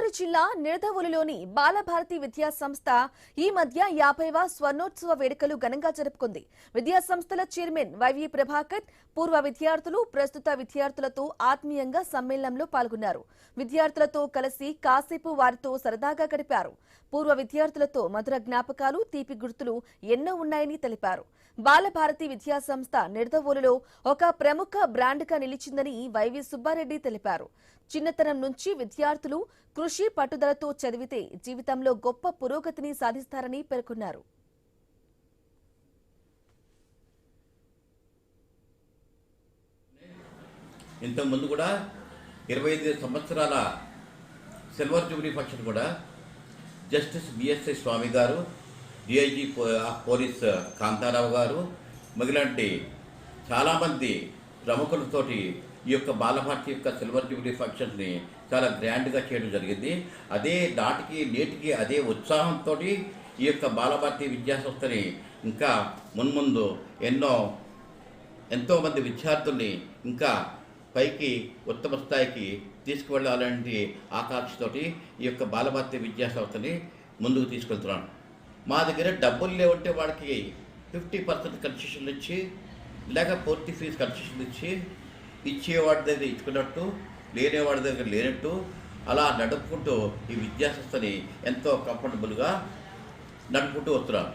గోదావరి జిల్లా నిడదవోలులోని బాలభారతి విద్యా సంస్థ ఈ మధ్య 50వ స్వర్ణోత్సవ వేడుకలు ఘనంగా జరుపుకుంది. విద్యా సంస్థల చైర్మన్ వైవి ప్రభాకర్ పూర్వ విద్యార్థులు ప్రస్తుత విద్యార్థులతో ఆత్మీయంగా సమ్మేళనంలో పాల్గొన్నారు. విద్యార్థులతో కలిసి కాసేపు వారితో సరదాగా గడిపారు. పూర్వ విద్యార్థులతో మధుర జ్ఞాపకాలు, తీపి గుర్తులు ఎన్నో ఉన్నాయని తెలిపారు. బాలభారతి విద్యా సంస్థ నిడదవోలులో ఒక ప్రముఖ బ్రాండ్గా నిలిచిందని వైవి సుబ్బారెడ్డి తెలిపారు. చిన్నతనం నుంచి విద్యార్థులు కృషి పట్టుదలతో చదివితే జీవితంలో గొప్ప పురోగతిని సాధిస్తారని పేర్కొన్నారు. ఇంతకుముందు కూడా 25 సంవత్సరాల సిల్వర్ జూబ్లీ ఫంక్షన్ కూడా జస్టిస్ బిఎస్ఐ స్వామి గారు, డిఐజీ పోలీస్ కాంతారావు గారు, మిగిలిన చాలామంది ప్రముఖులతోటి ఈ యొక్క బాలభారతి యొక్క సిల్వర్ జూబ్లీ ఫంక్షన్ని చాలా గ్రాండ్గా చేయడం జరిగింది. అదే నాటికి నేటికి అదే ఉత్సాహంతో ఈ యొక్క బాలభారతి విద్యాసంస్థని ఇంకా మున్ముందు ఎంతోమంది విద్యార్థుల్ని ఇంకా పైకి ఉత్తమ స్థాయికి తీసుకువెళ్ళాలంటే ఆకాంక్షతోటి ఈ యొక్క బాలభారతి విద్యాసంస్థని ముందుకు తీసుకెళ్తున్నాను. మా దగ్గర డబ్బులు లేవంటే వాడికి 50% కన్సెషన్లు ఇచ్చి, లేక పూర్తి ఫీజు కన్సెషన్లు ఇచ్చేవాడి దగ్గర ఇచ్చుకున్నట్టు, లేనేవాడి దగ్గర లేనట్టు అలా నడుపుకుంటూ ఈ విద్యాసంస్థని ఎంతో కంఫర్టబుల్గా నడుపుకుంటూ వస్తున్నాను.